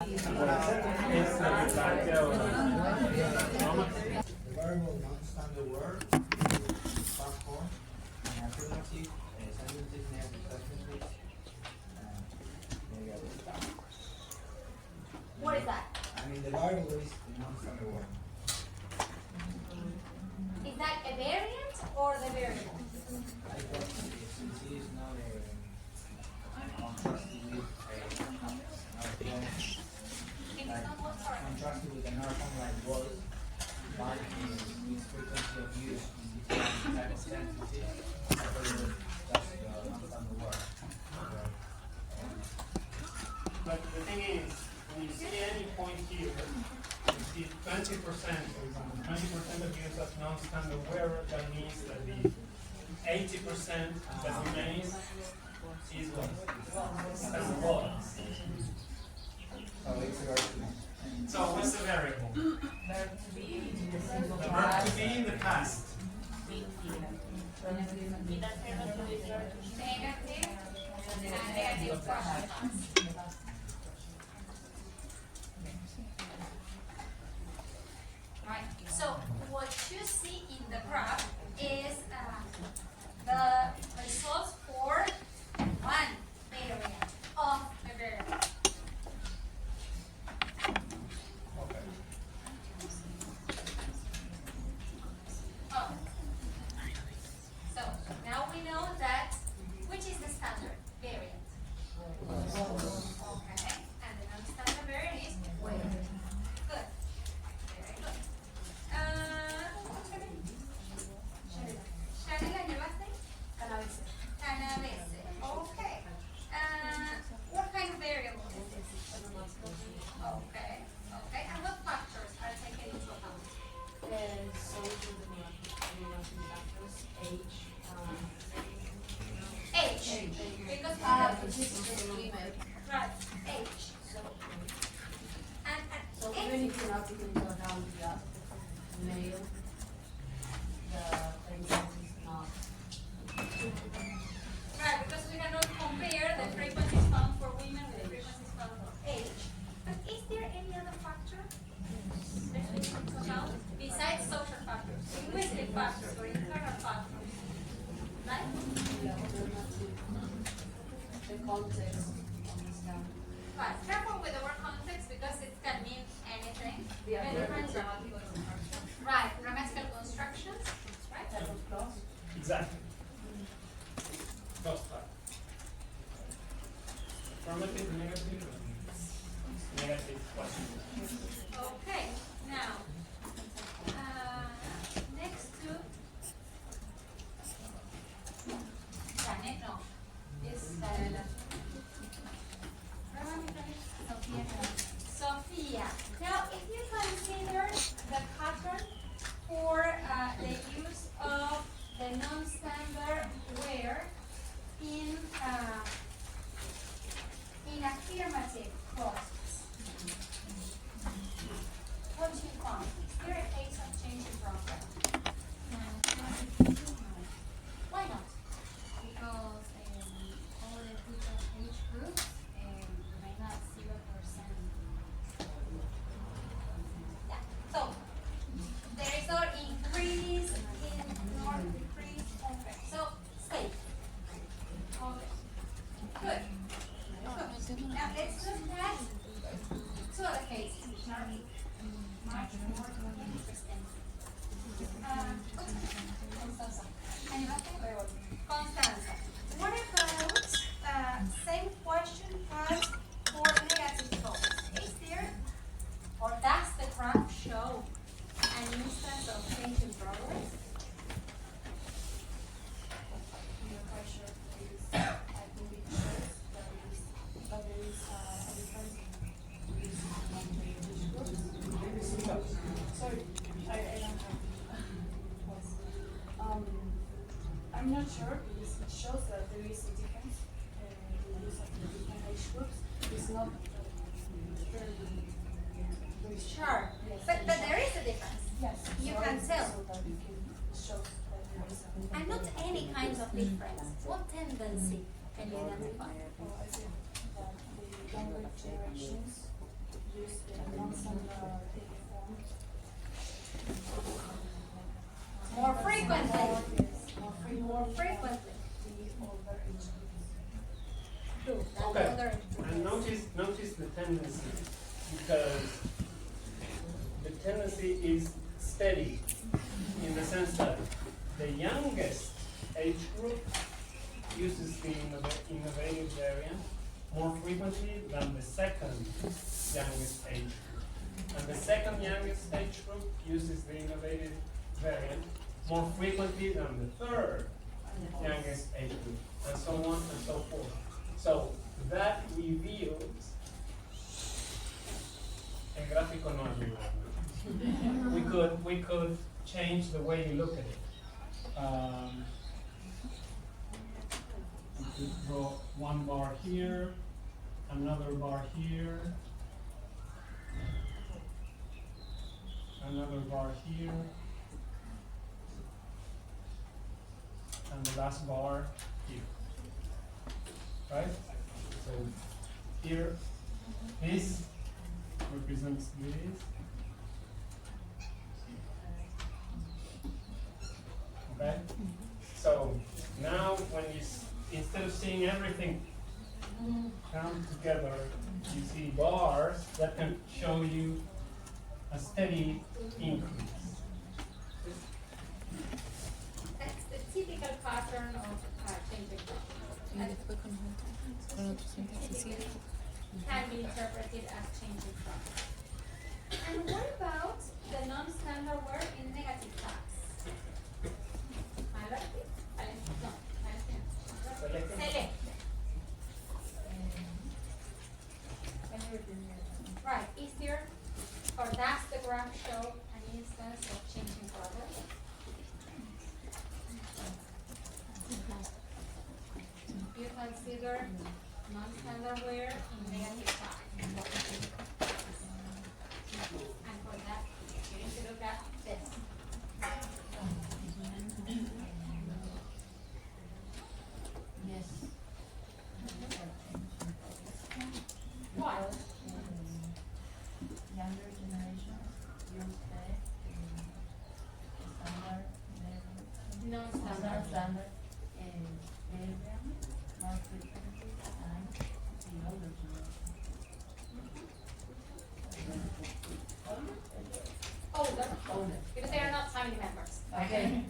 The variable non-standard word is past form and affirmative, subjunctive, negative, subjunctive, and negative. What is that? I mean, the variable is the non-standard word. Is that a variant or the variable? I thought since it is not a contrasted with contrasted with another form like was, but its frequency of use in different type of sentences, I thought it was just the non-standard word. But the thing is, when you see any point here, you see 20%, for example, 20% of use of non-standard word, that means that the 80% that remains is what? Standard word. So it's very So what's the variable? Verb to be in the simple The verb past. to be in the past. Negative and negative question. Right. So what you see in the graph is the results for one variant of the variable. Okay. Oh. So now we know that which is the standard variant. Okay. And the non-standard variant is where. Good. Very good. ¿Shani la llevaste? Canavese. Canavese. Okay. What kind of variable is this? Okay. Okay. And what factors are taken into account? Age. Because we have right. Age. So And even if you're not taking into account the male, the frequency is not. right, because we cannot compare the frequencies found for women with the frequencies found for age. But is there any other factor that we need to account besides social factors, linguistic factors, or internal factors? Right? The context of the sound. Right. Careful with the word context because it can mean anything. The Many different- grammatical construction. Right. Grammatical constructions. Right. Type of clause. Exactly. First part. Affirmative, negative, negative question. Okay. Now, next to Janet, no, is Sophia. Now, if you consider the pattern for the use of the non-standard where in affirmative clauses, what do you find? Is there a case of changing program? Why not? Because all the different age groups remain at 0%. Yeah. So there is no increase nor decrease. Okay. So stay. Okay. Good. Good. Now let's look at two other cases which are much more interesting. Constanza. Constanza. What about same question but for negative clauses? Is there or does the graph show an instance of change in progress? I'm not quite sure if it is, I think it shows that there is a difference in use among the age groups. Sorry, I don't have voice. I'm not sure because it shows that there is a difference in the use of the different age groups. It's not very Sure. Yes, But there is a difference. yes, You so can tell. So that you can show that there is a And not any kinds of difference. What tendency can you identify? I think that the younger generations tendency because the tendency is steady in the sense that the youngest age group uses the innovative variant more frequently than the second youngest age group. And the second youngest age group uses the innovative variant more frequently than the third youngest age group, and so on and so forth. So that reveals el gráfico no ayuda. We could change the way you look at it. We could draw one bar here, another bar here, another bar here, and the last bar here. Right? So here, this represents this. Okay? So now when you, instead of seeing everything come together, you see bars that can show you a steady increase. That's the typical pattern of changing crop. Can be interpreted as changing crop. And what about the non-standard word in negative class? Select. Right, is there, or does the graph show an instance of changing progress? You consider non-standard word in negative class. And for that, you need to look at this. Yes. Why? Younger generation use the standard Non-standard. standard variant more frequently than the older generation. Older. Older. Because they are not family members. Okay.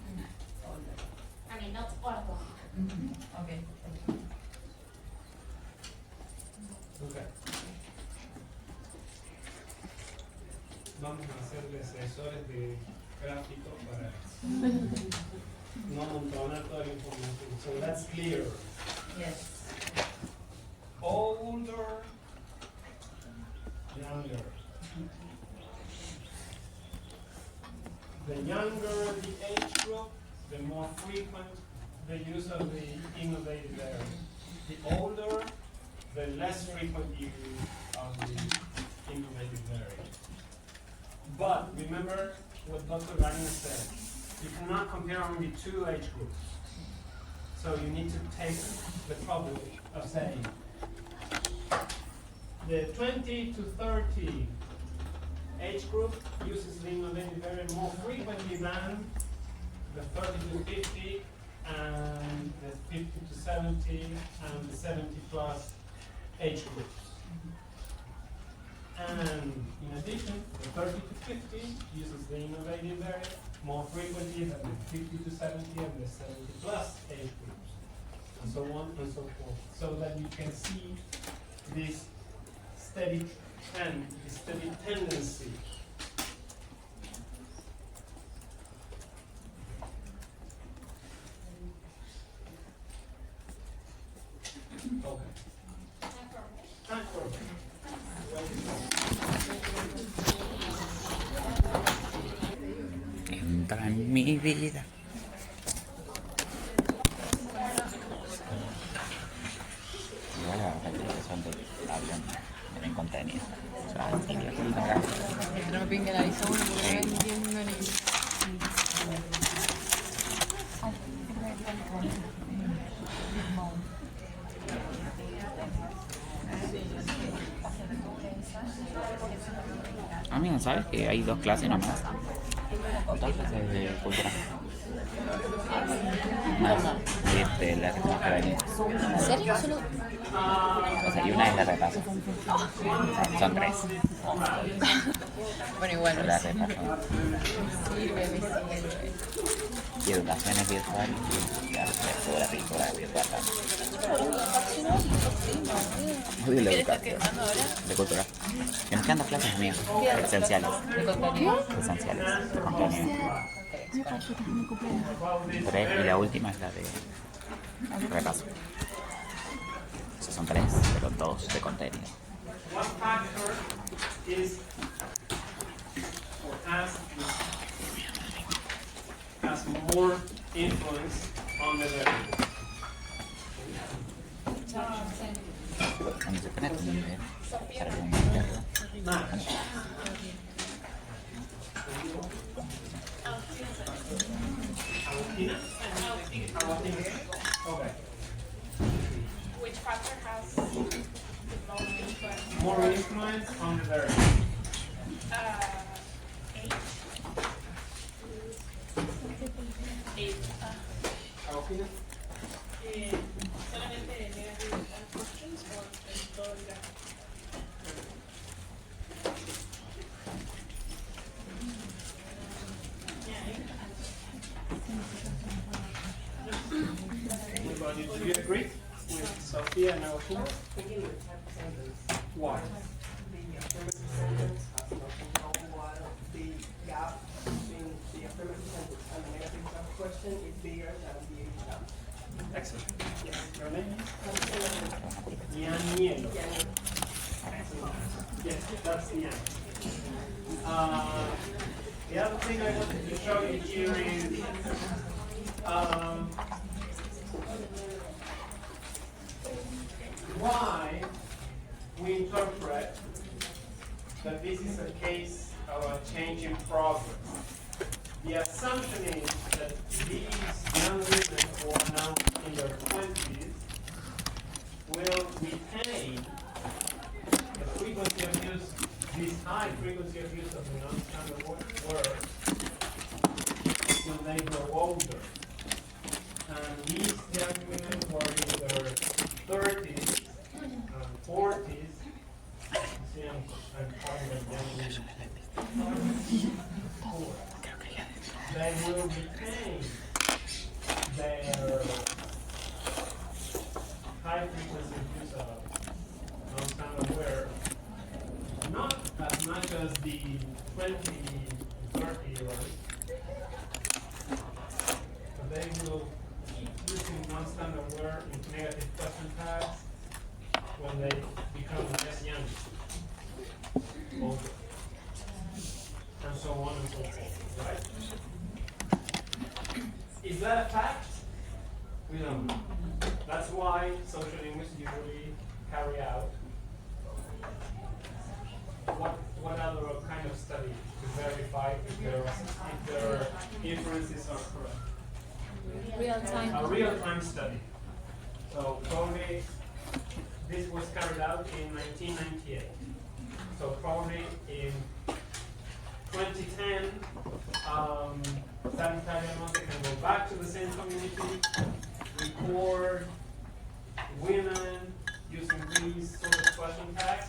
I mean, not all of them. Okay. Okay. Vamos a hacerle sensores de gráfico para no amontonar toda la información. So that's clear. Yes. Older, younger. The younger the age group, the more frequent the use of the innovative variant. The older, the less frequent use of the innovative variant. But remember what Dr. Wagner said. You cannot compare only two age groups. So you need to take the trouble of saying the 20 to 30 age group uses the innovative variant more frequently than the 30 to 50 and the 50 to 70 and the 70 plus age groups. And in addition, the 30 to 50 uses the innovative variant more frequently than the 50 to 70 and the 70 plus age groups, and so on and so forth. So that you can see this steady trend, this steady tendency. Okay. Time for a break. Entra en mi vida. Igual a las que son del avión, tienen contenido. O sea, tiene que acá. No me pingue la visa uno porque no entiendo ni. Amigo, ¿sabes que hay dos clases nomás? Dos clases de cultura. Una decir de las que tenemos que venir. ¿En serio? Solo... O sea, y una es la repaso. Son 3. Bueno, igual Yo me la sirve, repaso. me sirve. Y educación es virtual y ya, lectura virtual también. Odio la educación. De cultura. Que nos quedan 2 clases mías, esenciales. ¿De contenido? Esenciales, de contenido. 3 y la última es la de repaso. Esos son 3, pero 2 de contenido. What factor is or has more influence on the variable? Cuando se pone tu nivel, para comunicarlo. Match. Agustina? Agustina. Okay. Which factor has the most influence? More influence on the variable. Age. Age. Agustina? Solamente de negative questions or en todo el grado. Do you agree with Sophia and Agustina? Why? The gap between the affirmative sentence and the negative question is bigger than the age gap. Excellent. Yes. Your name? Yaniel. Yes, that's the end. The other thing I wanted to show you here is why we interpret that this is a case of a change in progress. The assumption is that these young women who are now in their 20s will retain the frequency of use, this high frequency of use of the non-standard word till they grow older. And these young women who are in their 30s and 40s, see, I'm calling them young women, they will retain their high frequency use of non-standard word, not as much as the 20, 30-year-olds, but they will keep using non-standard word in negative question tags when they become less young, older, and so on and so forth, right? Is that a fact? We don't know. That's why social linguists usually carry out what other kind of study to verify if their inferences are correct. Real-time. A real-time study. So probably this was carried out in 1998. So probably in 2010, Sanitaria Monte can go back to the same community, record women using these sort of question tags,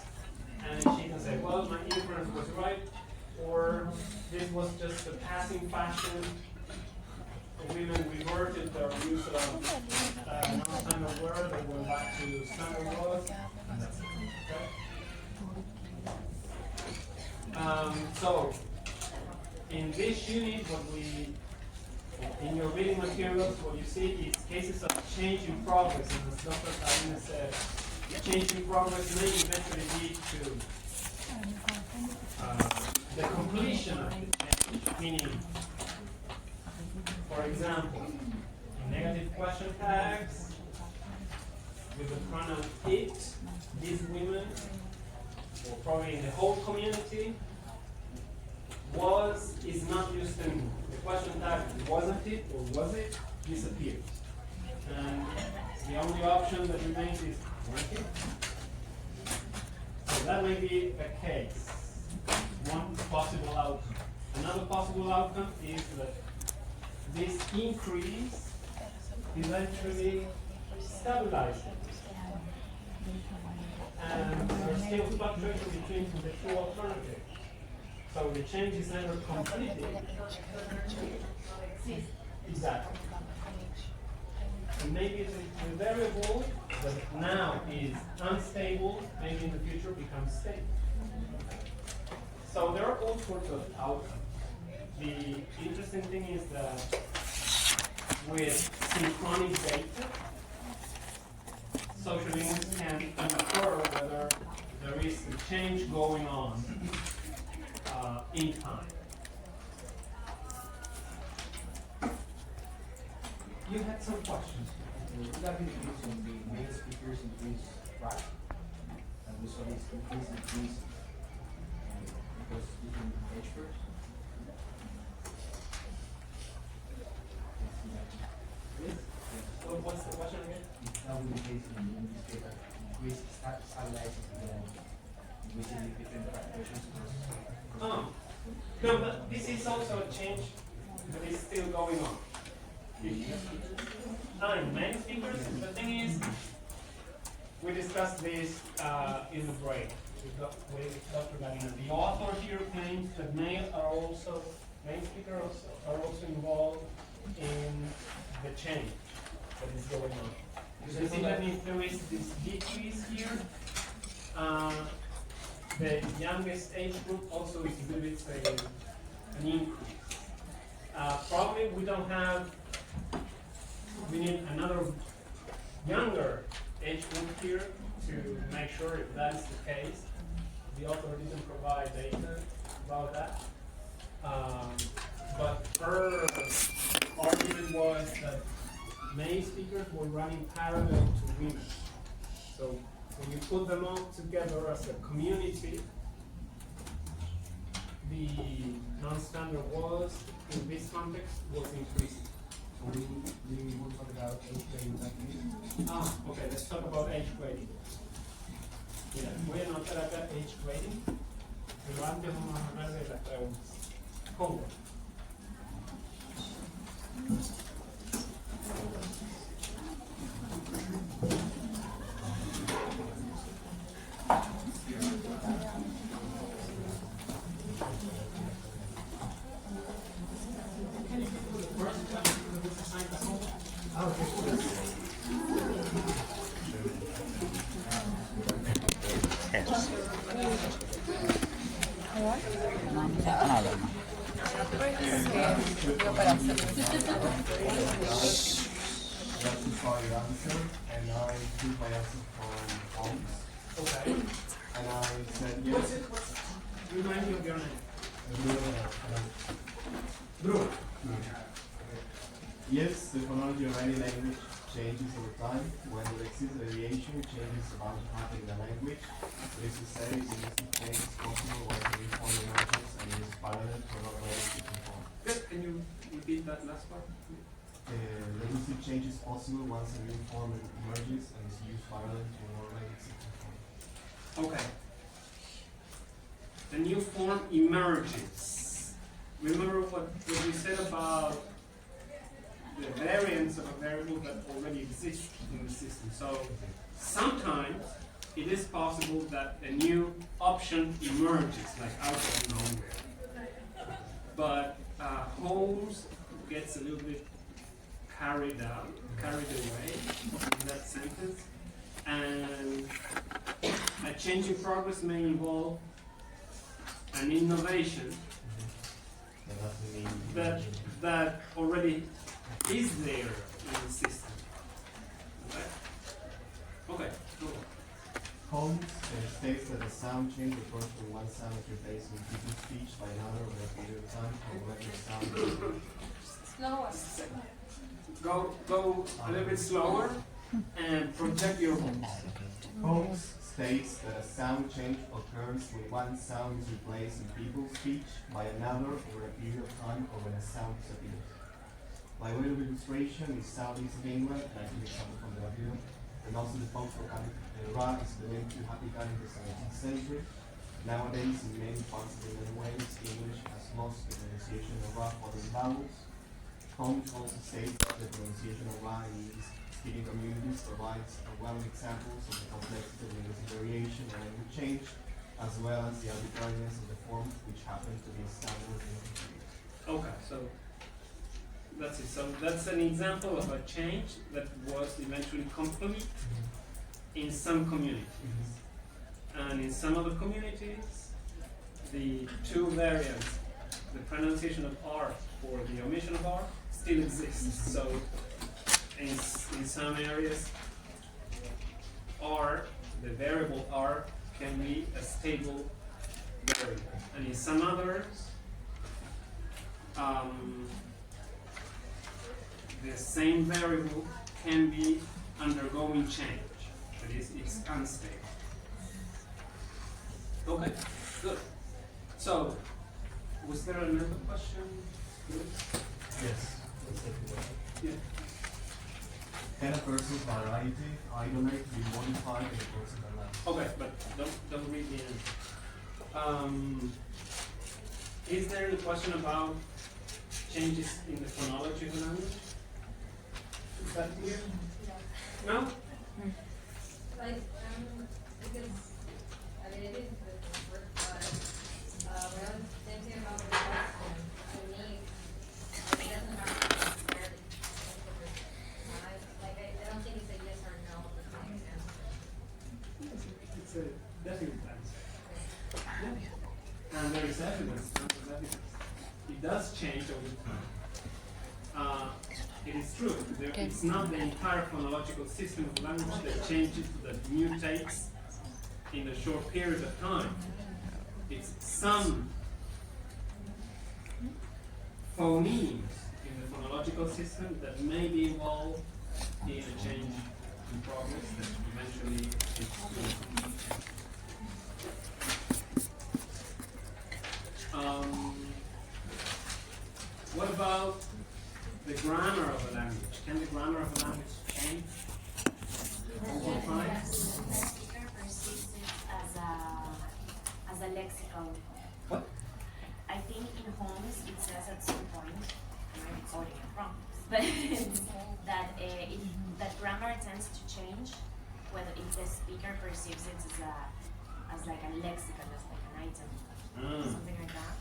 and she can say, well, my inference was right, or this was just a passing fashion. The women reverted their use of non-standard word, they went back to standard words, and that's it. Okay? So, in this unit, in your reading materials, what you see is cases of change in progress, and as Dr. Karina said, change in progress may eventually lead to the completion of the change, meaning, for example, in negative question tags, with the pronoun it, these women, or probably in the whole community, is not used anymore. The question tag wasn't it or was it disappeared. And the only option that remains is weren't it. So that may be a case. One possible outcome. Another possible outcome is that this increase eventually stabilizing. And we're still fluctuating between the two alternatives. So the change is never completed. Exactly. And maybe the variable that now is unstable, maybe in the future becomes stable. So there are all sorts of outcomes. The interesting thing is that with synchronic data, social linguists can infer whether there is a change going on in time. You had some questions. Would that be the case when the male speakers increase, right? And we saw this increase because different age groups? What's the question again? If that would be the case in this case, that increase stabilizes we see different fluctuations. Oh. No, but this is also a change that is still going on. In many speakers, the thing is, we discussed this in the break with Dr. Galina. The author here claims that male speakers are also involved in the change that is going on. You see that if there is this decrease here, the youngest age group also exhibits an increase. Probably we need another younger age group here to make sure if that is the case. The author didn't provide data about that. But her argument was that male speakers were running parallel to women. So when you put them all together as a community, the non-standard was, in this context, was increasing. So we will talk about age grading in that case. Okay, let's talk about age grading. Mira, voy a anotar acá age grading, pero antes vamos a hablar de las preguntas. ¿Cómo? Digo, para hacer. Justify your answer, and I took my answer from Holmes, Okay. and I said yes. Remind me of your name. Bruno. Yes, the phonology of any language changes over time. When there exists a deviation, changes are bound to happen in the language. This is to say, linguistic change is possible when the uniform emerges and is parallel to another linguistic form. Good. Can you repeat that last part? Linguistic change is possible once a new form emerges and is used parallel to another linguistic form. Okay. The new form emerges. Remember what we said about the variance of a variable that already exists in the system. So sometimes it is possible that a new option emerges, like out of nowhere. But Holmes gets a little bit carried away in that sentence, and a change in progress may involve an innovation that already is there in the system. Okay? Okay, go on. Holmes states that a sound change refers to one sound is replaced in people's speech by another over a period of time, however the sound Slower. Go a little bit slower and project your voice. Holmes states that a sound change occurs when one sound is replaced in people's speech by another over a period of time or when a sound disappears. By way of illustration, in southeast England, and I think it's coming from the video, and also the folk Ra is believed to have begun in the 17th century. Nowadays, in many parts of England and Wales, English has lost the pronunciation of Ra following vowels. Holmes also states that the pronunciation of Y in speaking communities provides well examples of the complexity of linguistic variation and language change, as well as the arbitrariness of the forms which happen to be standard in the community. Okay, so that's it. So that's an example of a change that was eventually complete in some communities. And in some other communities, the two variants, the pronunciation of R or the omission of R, still exists. So in some areas, R, the variable R, can be a stable variable. And in some others, the same variable can be undergoing change. That is, it's unstable. Okay, good. So, was there another question? Yes. Yeah. Can a person's variety isolate be modified in a person's language? Okay, but don't read the end. Is there any question about changes in the phonology of the language? Is that clear? No? Like, because, I mean, it is the work, but when I'm thinking about the question, to me, it doesn't have to be necessarily like, I don't think it's a yes or no answer. It's a definite answer. Yeah. And there is evidence, there's evidence. It does change over time. It is true. It's not the entire phonological system of language that changes, that mutates in a short period of time. It's some phonemes in the phonological system that may be involved in a change in progress that eventually is what about the grammar of a language? Can the grammar of a language change over time? The speaker perceives it as a lexical. What? I think in Holmes it says at some point, I might be quoting it wrong, but that grammar tends to change whether if the speaker perceives it as like a lexicon, as like an item, something like that.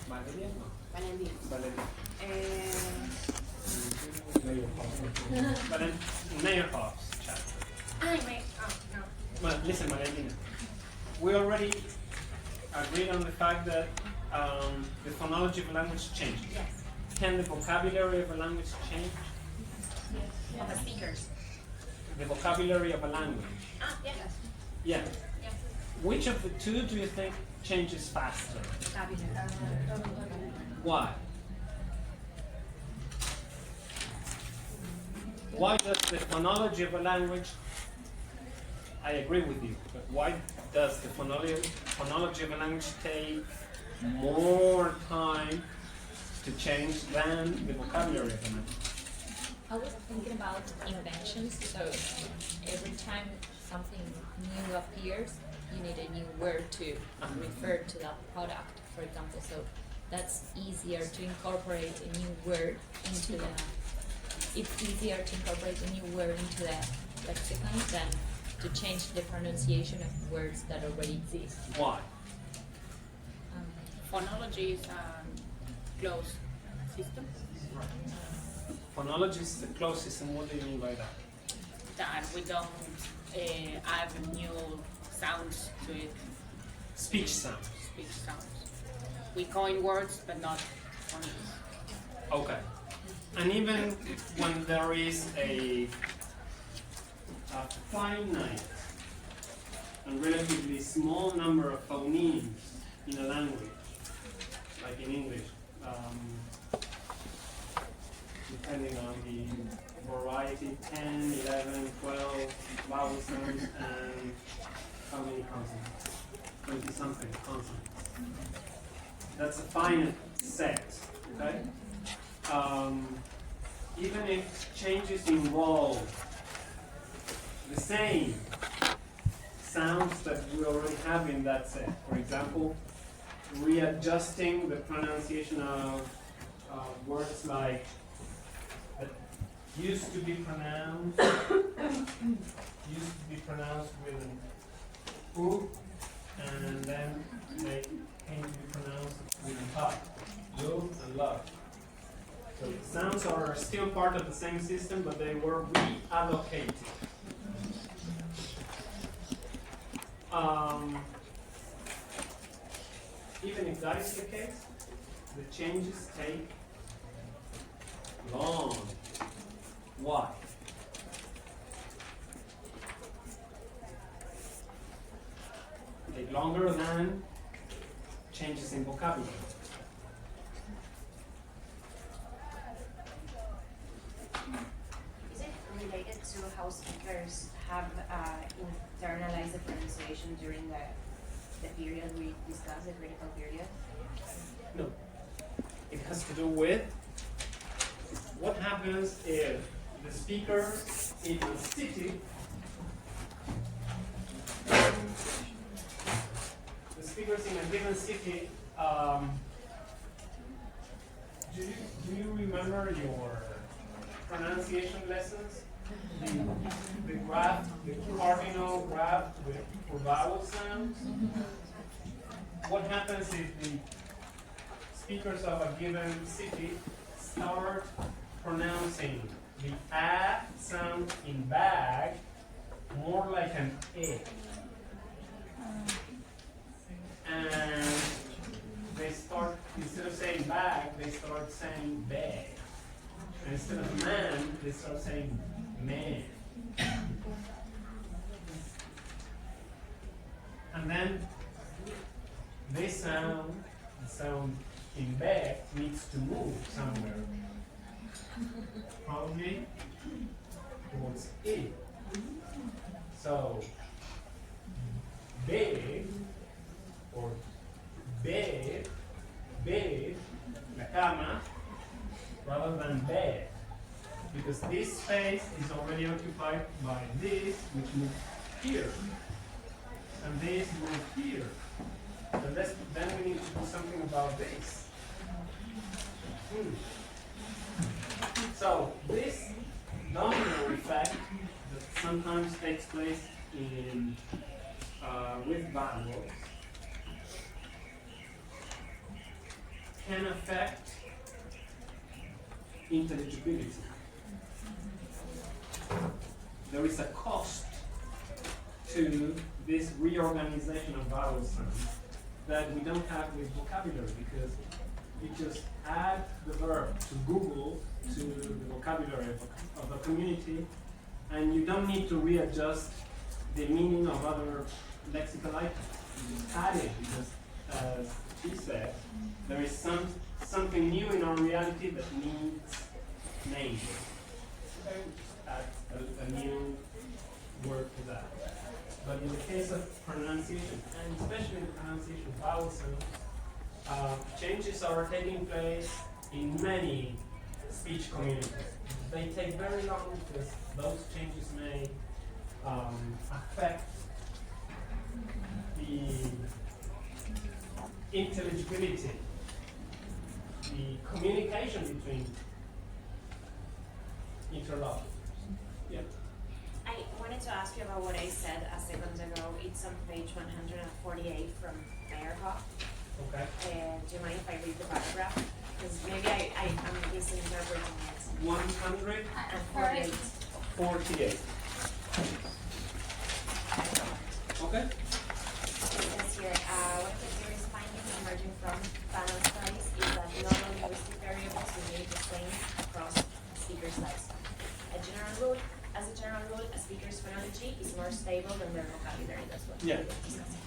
Valeria? No. Valeria. But in Meyerhoff's chapter. No. Well, listen, Valentina. We already agreed on the fact that the phonology of a language changes. Yes. Can the vocabulary of a language change? Of the speakers. The vocabulary of a language. Yes. Yeah. Yes. Which of the two do you think changes faster? Vocabulary. Why? Why does the phonology of a language, I agree with you, but why does the phonology of a language take more time to change than the vocabulary of a language? I was thinking about inventions, so every time something new appears, you need a new word to refer to that product, for example. So that's easier to incorporate a new word into the. It's easier to incorporate a new word into the lexicon than to change the pronunciation of words that already exist. Why? Phonology is a closed system. Phonology is the closed system. What do you mean by that? That we don't add new sounds to it. Speech sounds. Speech sounds. We coin words, but not phonemes. Okay. And even when there is a finite and relatively small number of phonemes in a language, like in English, depending on the variety, 10, 11, 12 vowel sounds, and how many consonants? 20-something consonants. That's a finite set, okay? Even if changes involve the same sounds that we already have in that set. For example, readjusting the pronunciation of words like that used to be pronounced with an U, and then they came to be pronounced with an I. Love and love. So the sounds are still part of the same system, but they were reallocated. Even if that is the case, the changes take long. Why? Take longer than changes in vocabulary. Is it related to how speakers have internalized the pronunciation during the period we discussed, the critical period? No. It has to do with what happens if the speaker in a city, the speakers in a given city, do you remember your pronunciation lessons? The graph, the cardinal graph for vowel sounds? What happens if the speakers of a given city start pronouncing the A sound in bag more like an E? And they start, instead of saying bag, they start saying bag. And instead of man, they start saying man. And then this sound, the sound in bag, needs to move somewhere. Probably towards E. So big or bed, la cama, rather than bed. Because this space is already occupied by this, which moves here. And this moves here. And then we need to do something about this. So this domino effect that sometimes takes place in with vowels can affect intelligibility. There is a cost to this reorganization of vowel sounds that we don't have with vocabulary, because you just add the verb to Google to the vocabulary of the community, and you don't need to readjust the meaning of other lexical items. You just add it because, as she said, there is something new in our reality that needs names. Okay, add a new word to that. But in the case of pronunciation, and especially the pronunciation of vowel sounds, changes are taking place in many speech communities. They take very long because those changes may affect the intelligibility, the communication between interlocutors. Yeah. I wanted to ask you about what I said a second ago. It's on page 148 from Meyerhoff. Okay. Do you mind if I read the paragraph? Because maybe I'm misinterpreting it. 148. 48. Okay. It says here, one of the serious findings emerging from panel studies is that non-linguistic variables behave the same across speaker size. As a general rule, a speaker's phonology is more stable than their vocabulary. That's what we were discussing.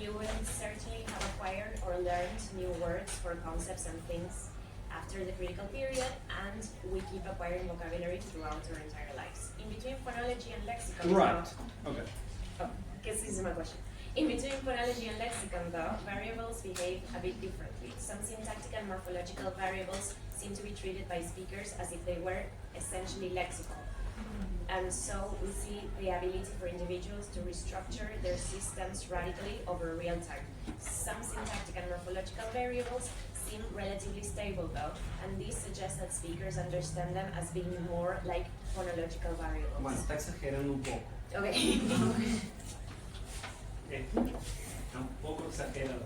You will certainly have acquired or learned new words for concepts and things after the critical period, and we keep acquiring vocabulary throughout our entire lives. In between phonology and lexicon, Right. Okay. Guess this is my question. In between phonology and lexicon, though, variables behave a bit differently. Some syntactic and morphological variables seem to be treated by speakers as if they were essentially lexical. And so we see the ability for individuals to restructure their systems radically over real time. Some syntactic and morphological variables seem relatively stable though, and this suggests that speakers understand them as being more like phonological variables. Bueno, está exagerando un poco. Okay. Un poco exagerado.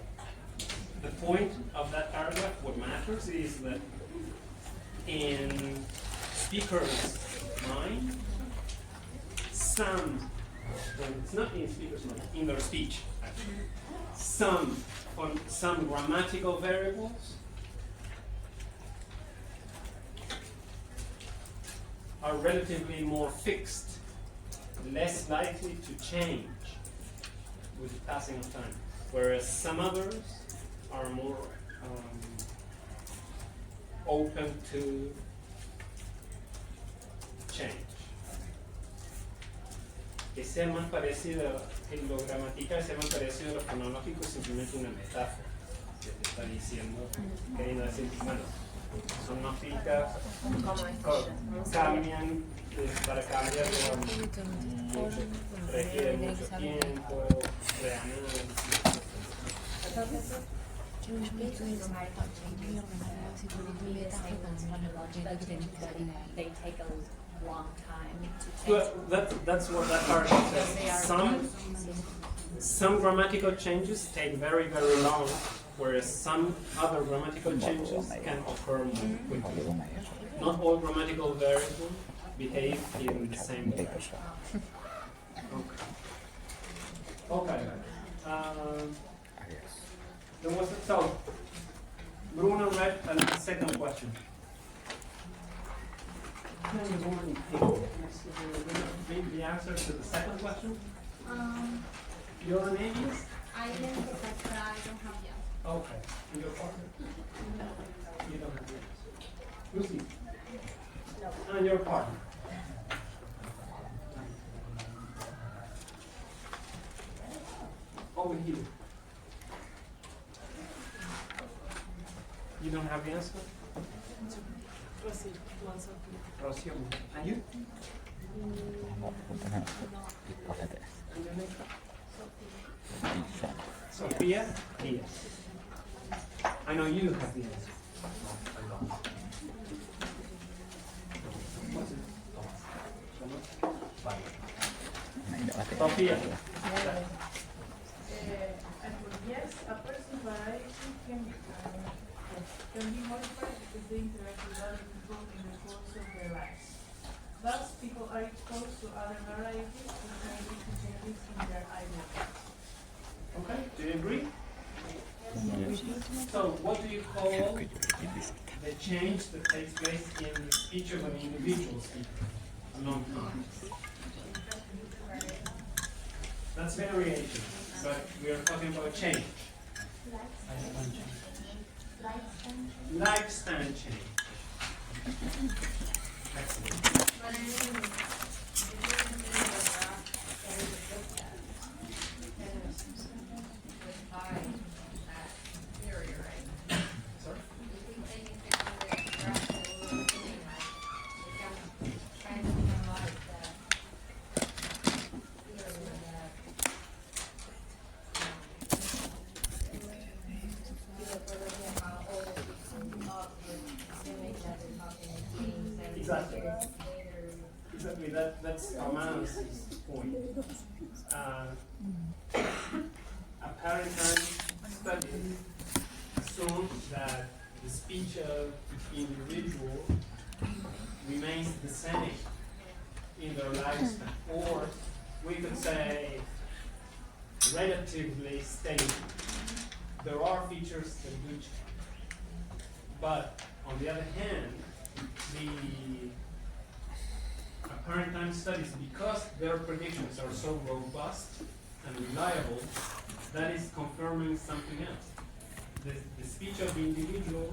The point of that paragraph, what matters is that in speakers' mind, some, well, it's not in speakers' mind, in their speech, actually, some grammatical variables are relatively more fixed, less likely to change with the passing of time, whereas some others are more open to change. Que sea más parecido, que lo gramatical sea más parecido a lo fonológico es simplemente una metáfora que te está diciendo, queriendo decir, bueno, son nóticas, cambian, para cambiar requiere mucho tiempo, They take a long time to change. Well, that's what that paragraph says. Some grammatical changes take very, very long, whereas some other grammatical changes can occur more quickly. Not all grammatical variables behave in the same way. Okay. There was a so Bruno read a second question. Can you read the answer to the second question? Your name is? I didn't get that, but I don't have yet. Okay. And your partner? You don't have the answer. Lucy? No. And your partner? Over here. You don't have the answer? Rocío. And you? And your name? Sophia? Yes. I know you have the answer. What's it? Sophia. Yes, a person's variety can be modified because they interact with other people in the course of their lives. Thus, people are exposed to other varieties which may lead to changes in their identity. Okay, do you agree? So, what do you call the change that takes place in the speech of an individual speaker among times? That's variation, but we are talking about change. Lifespan change. Excellent. Exactly. That's Armand's point. Apparent time studies assume that the speech of the individual remains the same in their lifespan, or we could say relatively stable. There are features that do change, but on the other hand, the apparent time studies, because their predictions are so robust and reliable, that is confirming something else. The speech of the individual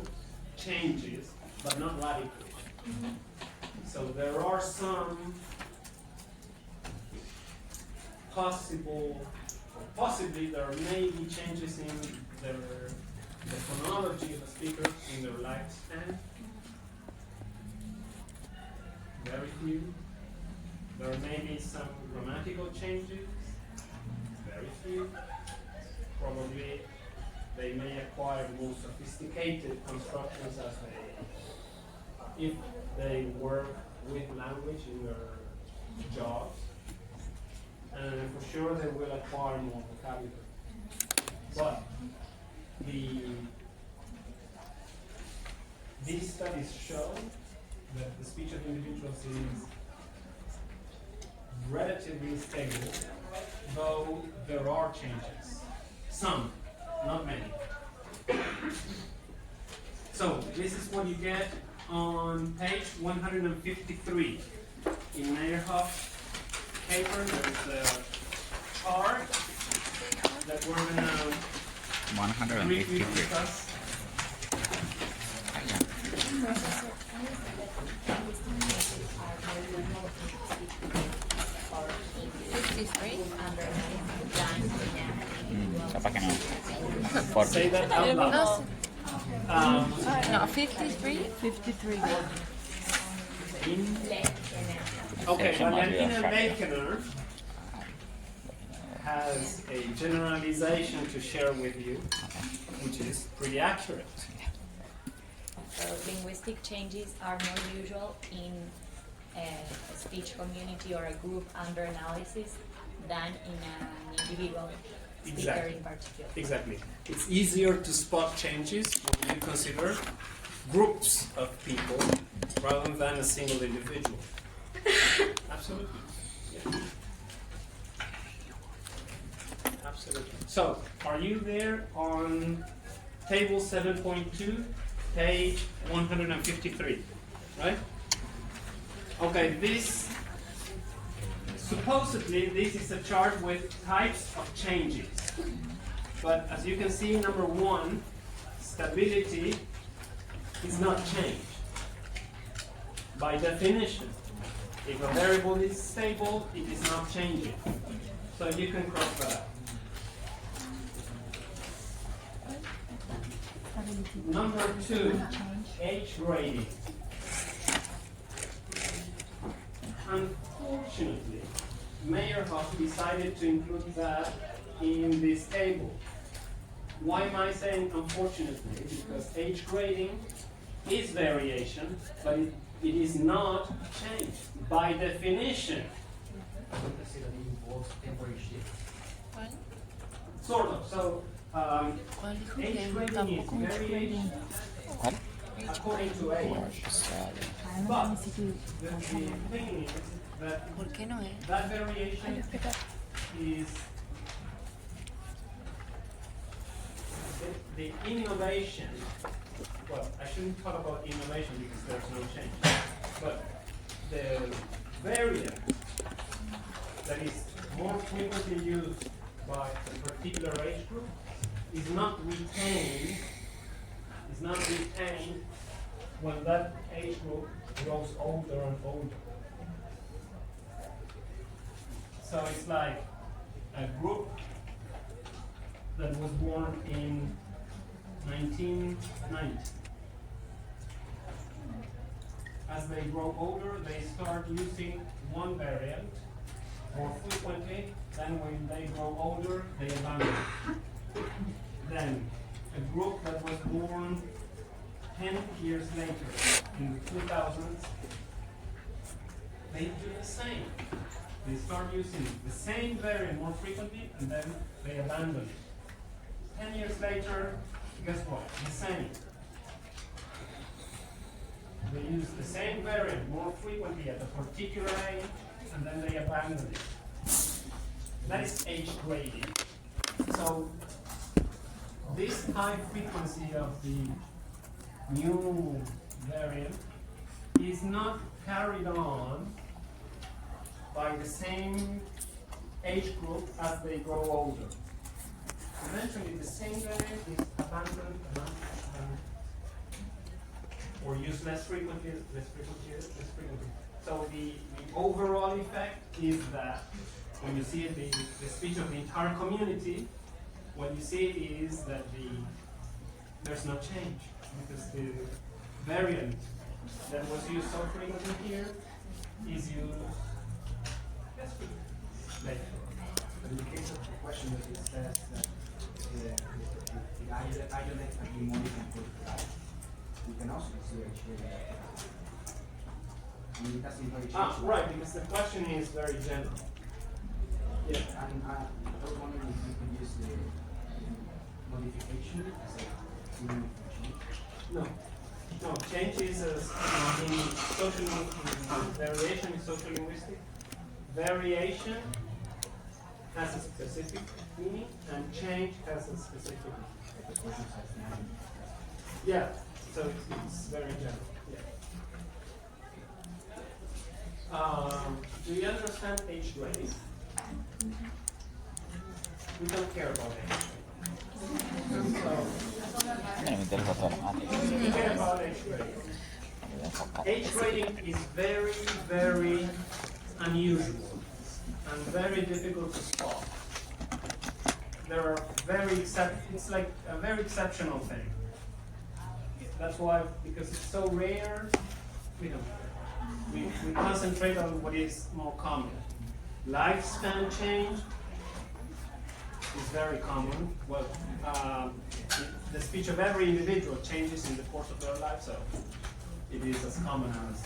changes, but not radically. So there are some possibly there may be changes in the phonology of the speaker in their lifespan. Very few. There may be some grammatical changes, very few. Probably they may acquire more sophisticated constructions as if they work with language in their jobs. And for sure they will acquire more vocabulary. But these studies show that the speech of individuals is relatively stable, though there are changes. Some, not many. So this is what you get on page 153 in Meyerhoff's paper. There's a chart that we're going to briefly 153. discuss. Capaz que no. Say that out loud. No, 53. 53. Okay, Se llama Valentina Leo Leikener has a generalization to share with you, which is pretty accurate. So linguistic changes are more usual in a speech community or a group under analysis than in an individual speaker Exactly. in particular. Exactly. It's easier to spot changes when you consider groups of people rather than a single individual. Absolutely. Yeah. Absolutely. So, are you there on table 7.2, page 153, right? Okay, supposedly this is a chart with types of changes. But as you can see, number one, stability is not changed. By definition, if a variable is stable, it is not changing. So you can cross that out. Number two, age grading. Unfortunately, Meyerhoff decided to include that in this table. Why am I saying unfortunately? Because age grading is variation, but it is not change by definition. Sort of. So, age grading is variation ¿Cuál? according to age. But the thing is that ¿Por qué no es? that variation is the innovation. Well, I shouldn't talk about innovation because there's no change. But the variant that is more frequently used by a particular age group is not retained. When that age group grows older and older. So it's like a group that was born in 1990. As they grow older, they start using one variant more frequently. Then when they grow older, they abandon it. Then a group that was born 10 years later, in the 2000s, they do the same. They start using the same variant more frequently, and then they abandon it. 10 years later, guess what? The same. They use the same variant more frequently at a particular age, and then they abandon it. That is age grading. So, this high frequency of the new variant is not carried on by the same age group as they grow older. Eventually, the same variant is abandoned, or used less frequently. So the overall effect is that when you see the speech of the entire community, what you see is that there's no change, because the variant that was used so frequently here is used Later. But in the case of the question that it says that the dialect can be modified for life, we can also consider age rating. I mean, it doesn't very change. Right, because the question is very general. Yeah, and I was wondering if you could use the modification as a synonym for change. No, change is in social variation is social linguistic. Variation has a specific meaning, and change has a specific meaning. The person says now. Yeah, so it's very general. Yeah. Do you understand age grading? We don't care about age grading. A mí me interesa todo lo más. We care about age grading. Age grading is very, very unusual and very difficult to spot. There are it's like a very exceptional thing. That's why, because it's so rare, we concentrate on what is more common. Lifespan change is very common. Well, the speech of every individual changes in the course of their life, so it is as common as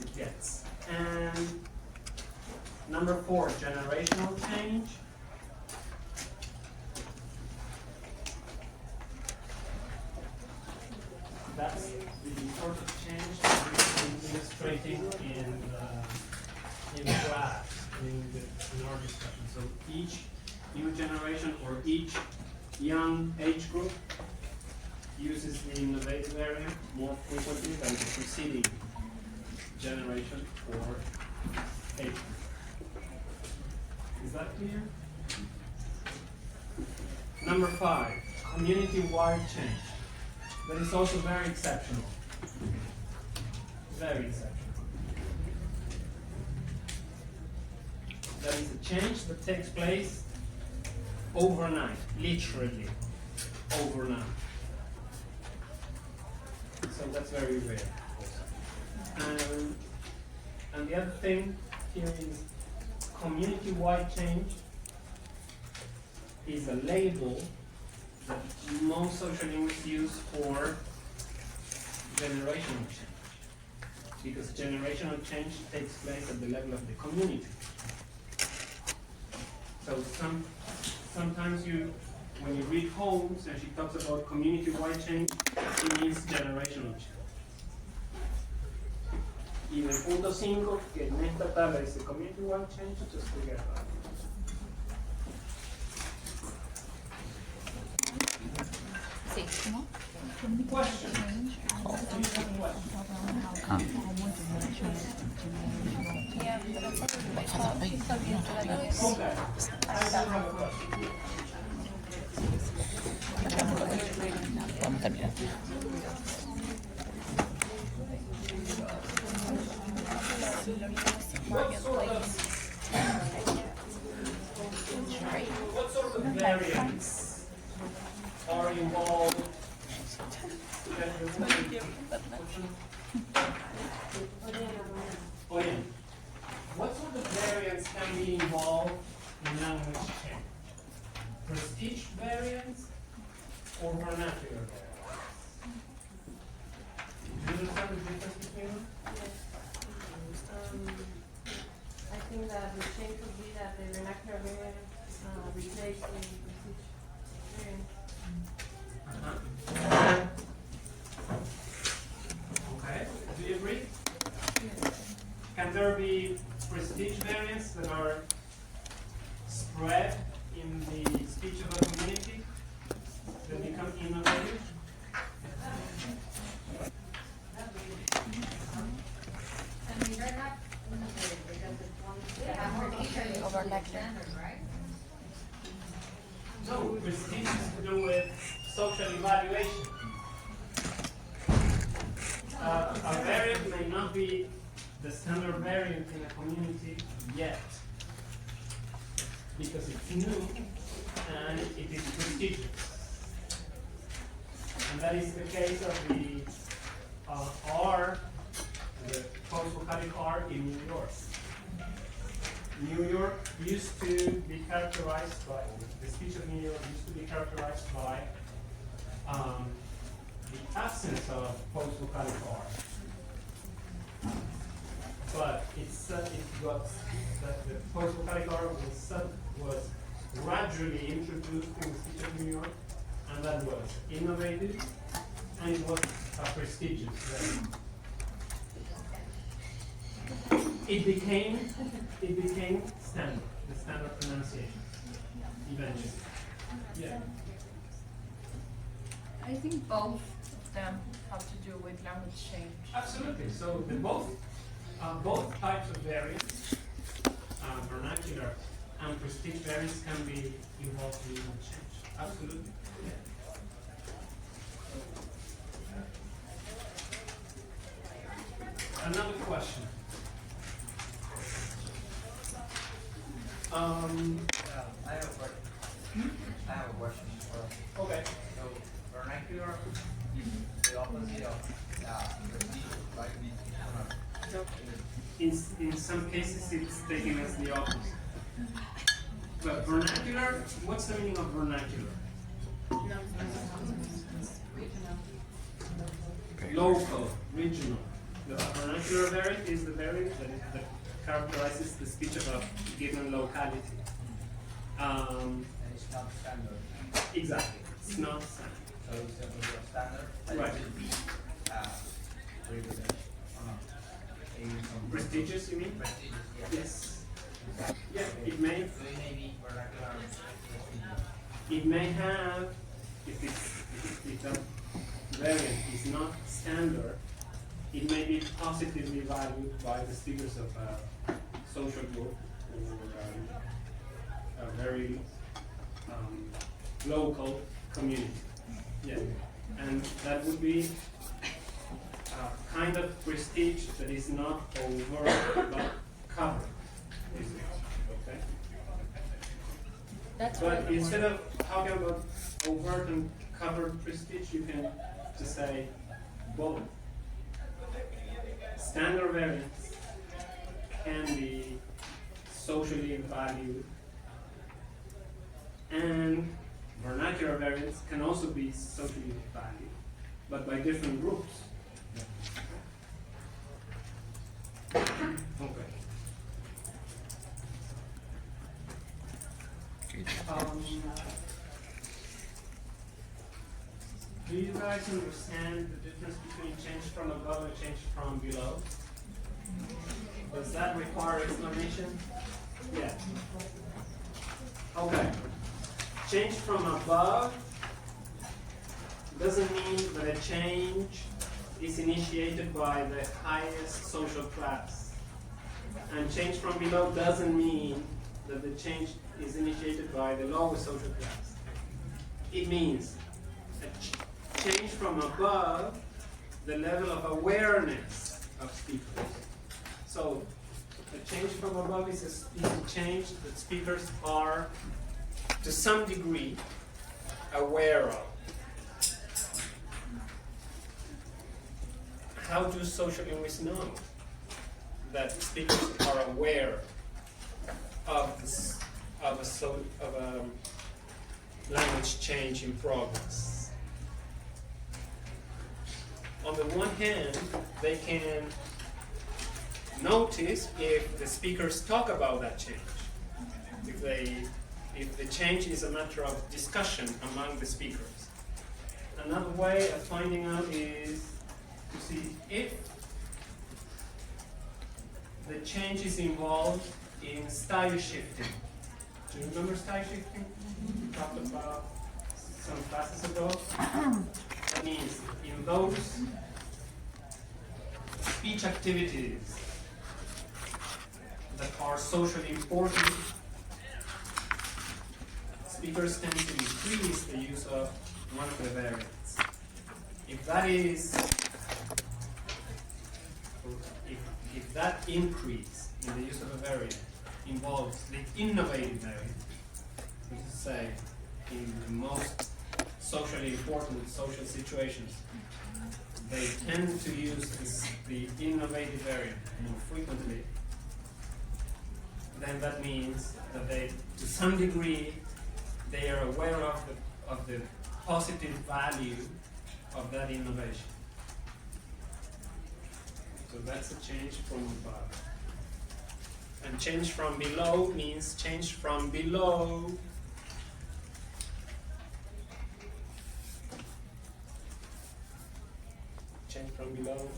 it gets. And number 4, generational change. That's the sort of change that we've been illustrating in class, in our discussion. So each new generation or each young age group uses the innovative variant more frequently than the preceding generation or age group. Is that clear? Number 5, community-wide change. That is also very exceptional. Very exceptional. That is a change that takes place overnight, literally overnight. So that's very rare also. And the other thing here is community-wide change is a label that most social linguists use for generational change. Because generational change takes place at the level of the community. So sometimes when you read Holmes and she talks about community-wide change, she means generational change. Y en el punto 5, que en esta tabla dice community-wide change, just forget about it. Sí, ¿no? Question. Okay. Vamos a terminar. What sort of variants are involved? What sort of variants can be involved in language change? Prestige variants or vernacular variants? Do you understand the difference between them? I think that the change would be that the vernacular variant replace the prestige variant. Okay, do you agree? Can there be prestige variants that are spread in the speech of a community that become innovative? I mean, they're not innovative because it's one, they have more features over standard, right? No, prestige has to do with social evaluation. A variant may not be the standard variant in a community yet, because it's new and it is prestigious. And that is the case of the R the post-vocalic R in New York. New York used to be characterized by, the speech of New York used to be characterized by the absence of post-vocalic R. But it got, the post-vocalic R was gradually introduced in the speech of New York, and that was innovative, and it was prestigious. It became standard, the standard pronunciation, eventually. Yeah. I think both of them have to do with language change. Absolutely. So the both types of variants, vernacular and prestige variants, can be involved in language change. Absolutely. Yeah. Another question. I have a question. I have a question. Okay. So vernacular is the opposite of prestige, like In some cases, it's taken as the opposite. But vernacular, what's the meaning of vernacular? Local, regional. The vernacular variant is the variant that characterizes the speech of a given locality. and it's not standard. Exactly. It's not standard. So it's going to be a standard, but Right. it will be regular or not. Prestigious, you mean? Prestigious, yeah. Yes. Yeah, it may. So it may be vernacular prestigious. It may have, if the variant is not standard, it may be positively valued by the speakers of a social group or a very local community. Yeah, and that would be a kind of prestige that is not overt but covered. Okay. That's But right. instead of talking about overt and covered prestige, you can just say both. Standard variants can be socially valued, and vernacular variants can also be socially valued, but by different groups. Okay. Do you guys understand the difference between change from above and change from below? Does that require explanation? Yeah. Okay. Change from above doesn't mean that a change is initiated by the highest social class. And change from below doesn't mean that the change is initiated by the lowest social class. It means a change from above the level of awareness of speakers. So a change from above is a change that speakers are to some degree aware of. How do social linguists know that speakers are aware of a language change in progress? On the one hand, they can notice if the speakers talk about that change, if the change is a matter of discussion among the speakers. Another way of finding out is to see if the change is involved in style shifting. Do you remember style shifting? We talked about some classes ago. That means in those speech activities that are socially important, speakers tend to increase the use of one of the variants. If that increase in the use of a variant involves the innovative variant, which is to say, in the most socially important social situations, they tend to use the innovative variant more frequently, then that means that they, to some degree, they are aware of the positive value of that innovation. So that's a change from above. And change from below means change from below change from below.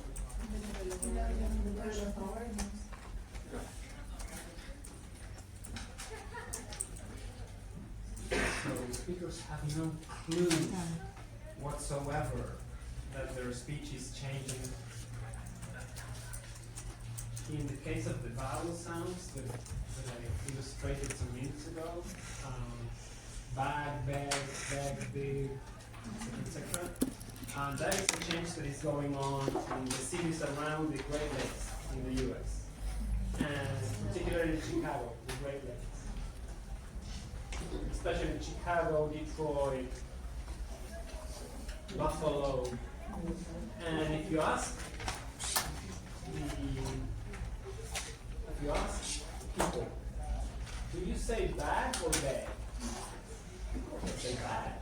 So speakers have no clue whatsoever that their speech is changing. In the case of the vowel sounds that I illustrated some minutes ago, bag, big, etc. That is a change that is going on in the cities around the Great Lakes in the U.S. and particularly in Chicago, the Great Lakes. Especially in Chicago, Detroit, Buffalo. And if you ask people, do you say bag or bag? They say bag.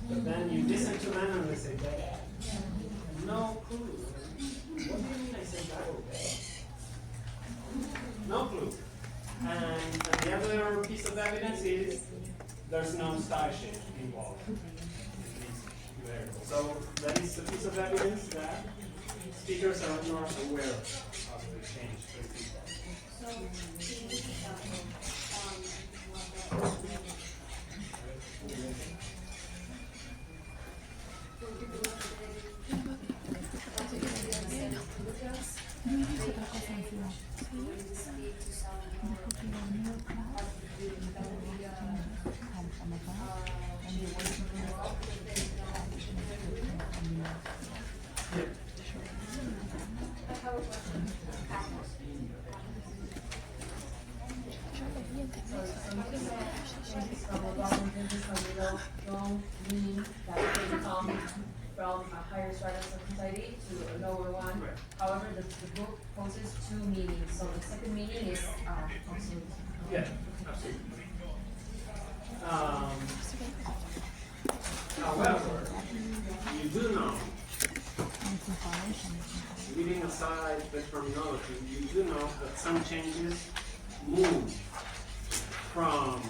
But then you listen to them and they say bag. No clue. What do you mean I say bag or bag? No clue. And the other piece of evidence is there's no style shift involved. So that is a piece of evidence that speakers are not aware of the change for people. So, in this example, don't mean that they come from a higher stratum of society to a lower one. Right. However, the book poses two meanings. So the second meaning is absolute. Yeah, absolutely. However, you do know, leaving aside the terminology, you do know that some changes move from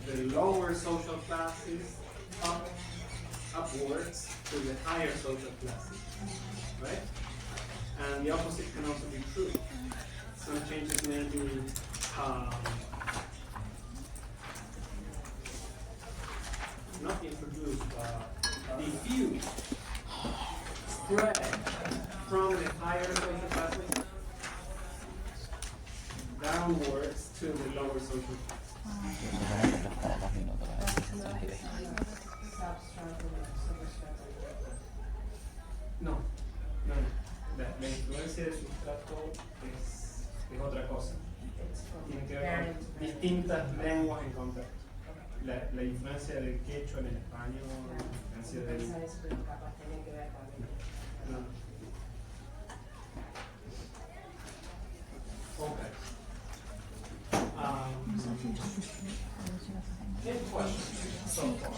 the lower social classes upwards to the higher social classes, right? And the opposite can also be true. Some changes may be not introduced, but diffused, spread from the higher social classes downwards to the lower social classes. No, no. La influencia del sustrato es otra cosa. Tiene que ver con distintas lenguas en contacto. La influencia del quechua en el español, la influencia del... No. Okay. Any questions so far?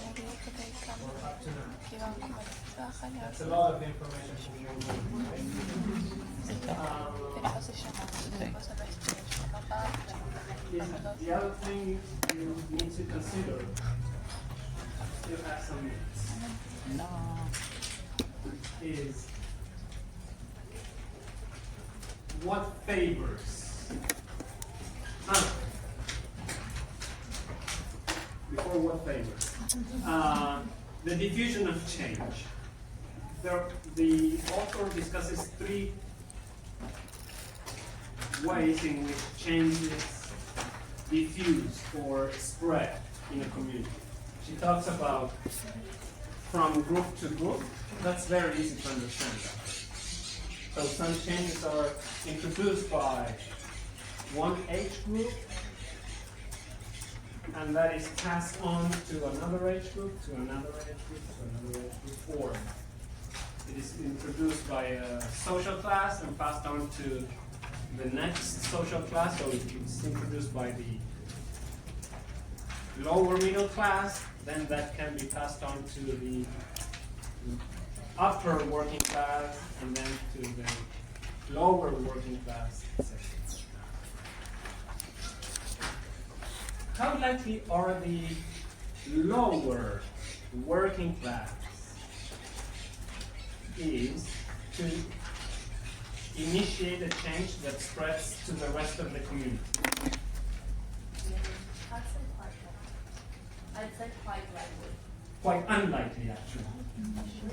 Or up to now? That's a lot of information for you. The other thing you need to consider, you have some minutes, is what favors. Before what favors? The diffusion of change. The author discusses three ways in which changes diffuse or spread in a community. She talks about from group to group. That's very easy to understand. So some changes are introduced by one age group, and that is passed on to another age group, to another age group, to another age group, or It is introduced by a social class and passed on to the next social class. So it's introduced by the lower middle class, then that can be passed on to the upper working class, and then to the lower working class section. How likely are the lower working class is to initiate a change that spreads to the rest of the community? I'd say quite likely. Quite unlikely, actually,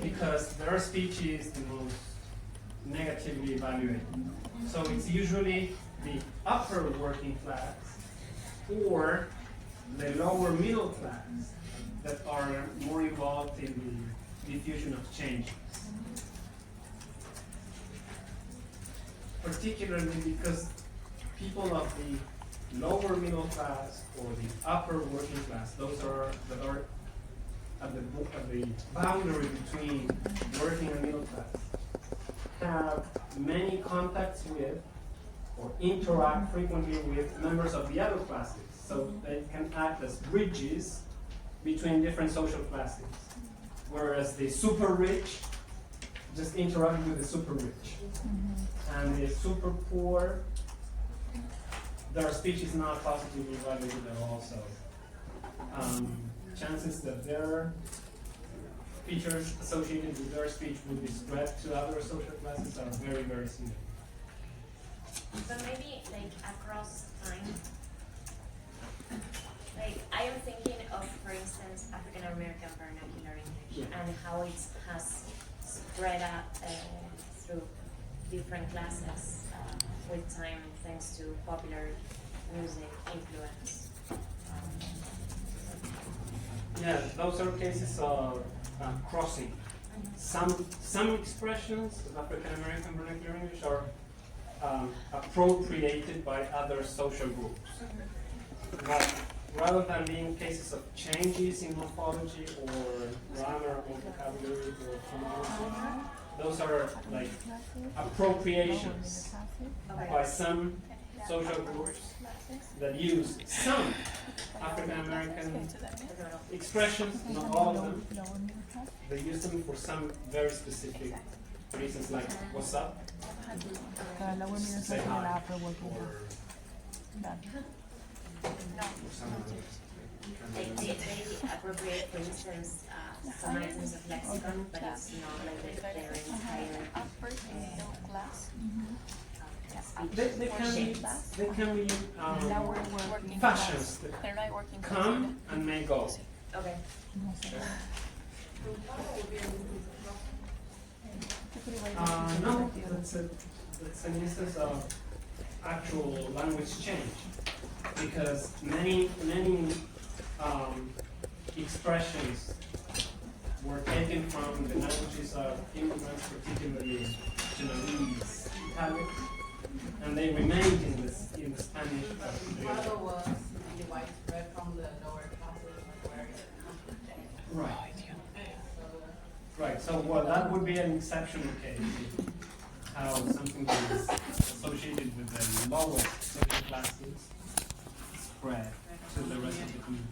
because their speech is the most negatively evaluated. So it's usually the upper working class or the lower middle class that are more involved in the diffusion of changes. Particularly because people of the lower middle class or the upper working class, those are that are at the boundary between working and middle class, have many contacts with or interact frequently with members of the other classes. So they can act as bridges between different social classes. Whereas the super rich just interact with the super rich. And the super poor, their speech is not positively evaluated at all. So chances that their features associated with their speech will be spread to other social classes are very, very similar. But maybe like across time, like I am thinking of, for instance, African American vernacular English and how it has spread out through different classes with time, thanks to popular music influence. Yeah, those are cases of crossing. Some expressions of African American vernacular English are appropriated by other social groups. But rather than being cases of changes in morphology or grammar or vocabulary or phonology, those are like appropriations by some social groups that use some African American expressions, not all of them. They use them for some very specific reasons, like what's up, say hi, or some other. They appropriate, for instance, some items of lexicon, but it's not like their entire They can be fashions that come and may go. Okay. No, that's an instance of actual language change, because many expressions were taken from the languages of immigrants, particularly Genoese, Italian, and they remained in the Spanish. Mother was really widespread from the lower classes where it comes from. Right. Right. So, well, that would be an exceptional case. How something that is associated with the lowest social classes spread to the rest of the community.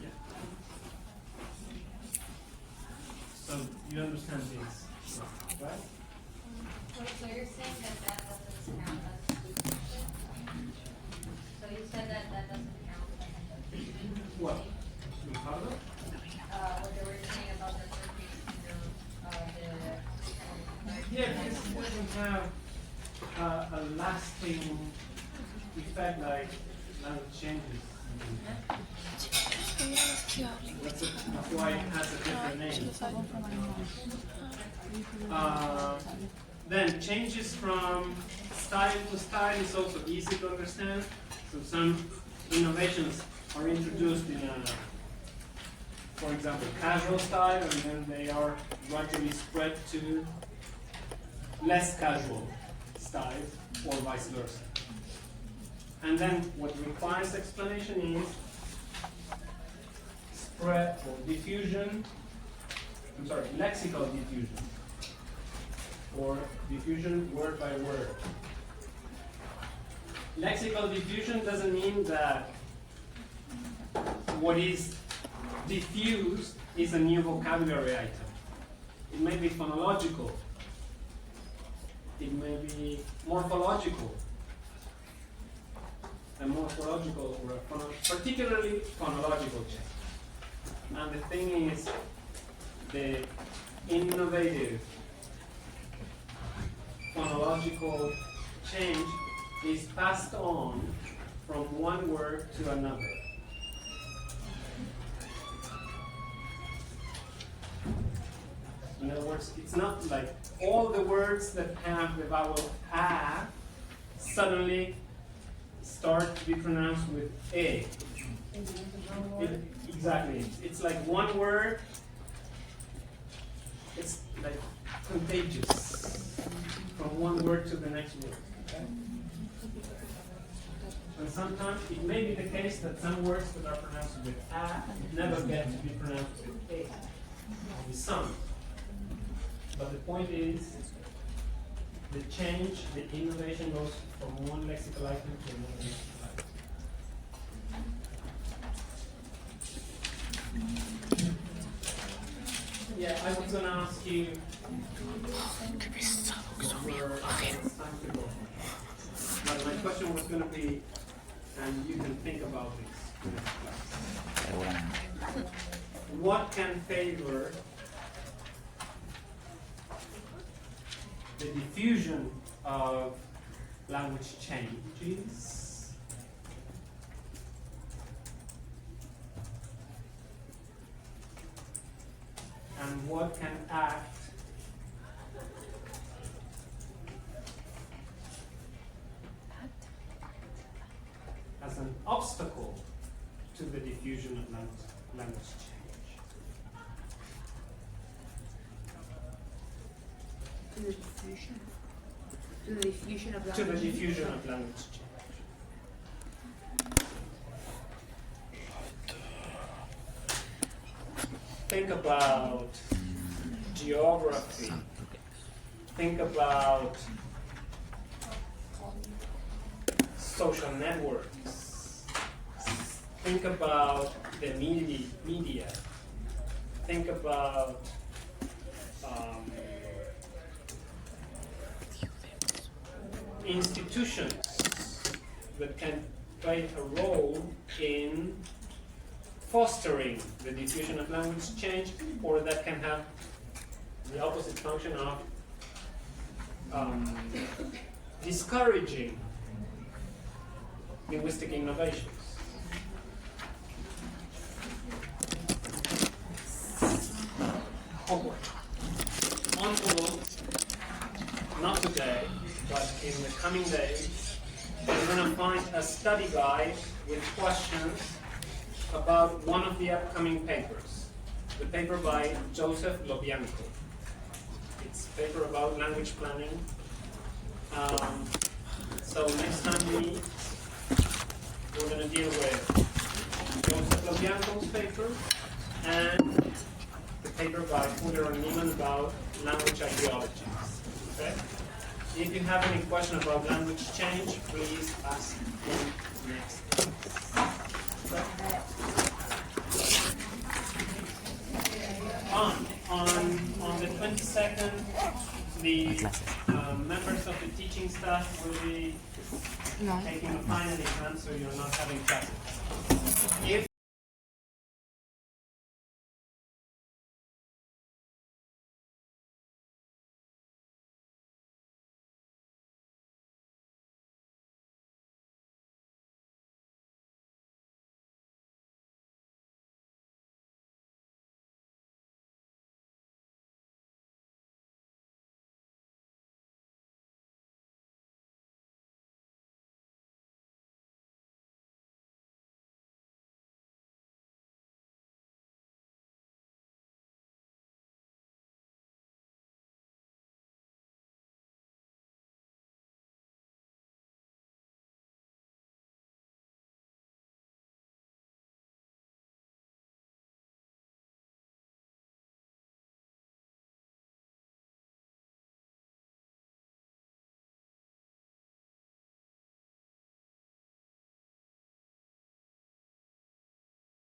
Yeah. So you understand this, right? So you're saying that doesn't count as expression? So you said that doesn't count as expression? What? Pardon? What they were saying about the Yeah, because it doesn't have a lasting effect like language changes. That's why it has a different name. Then changes from style to style is also easy to understand. So some innovations are introduced in for example, casual style, and then they are gradually spread to less casual style, or vice versa. And then what requires explanation is spread or diffusion lexical diffusion, or diffusion word by word. Lexical diffusion doesn't mean that what is diffused is a new vocabulary item. It may be phonological. It may be morphological. A morphological or particularly phonological change. And the thing is, the innovative phonological change is passed on from one word to another. In other words, it's not like all the words that have the vowel a suddenly start to be pronounced with a. Exactly. It's like one word, it's like contagious from one word to the next word. Okay? And sometimes it may be the case that some words that are pronounced with a never get to be pronounced with a. Only some. But the point is, the change, the innovation goes from one lexical item to another lexical item. Yeah, I was going to ask you, but my question was going to be, and you can think about this. What can favor the diffusion of language changes and what can act as an obstacle to the diffusion of language change? To the diffusion. To the diffusion of language. To the diffusion of language change. Think about geography. Think about social networks. Think about the media. Think about institutions that can play a role in fostering the diffusion of language change, or that can have the opposite function of discouraging linguistic innovations. Homework. Envelope, not today, but in the coming days, you're going to find a study guide with questions about one of the upcoming papers. The paper by Joseph Lobianco. It's a paper about language planning. So next time we meet, we're going to deal with Joseph Lobianco's paper and the paper by Fuller and Neiman about language ideologies. Okay? If you have any question about language change, please ask him next. On the 22nd, the members of the teaching staff will be taking a final exam, so you're not having classes.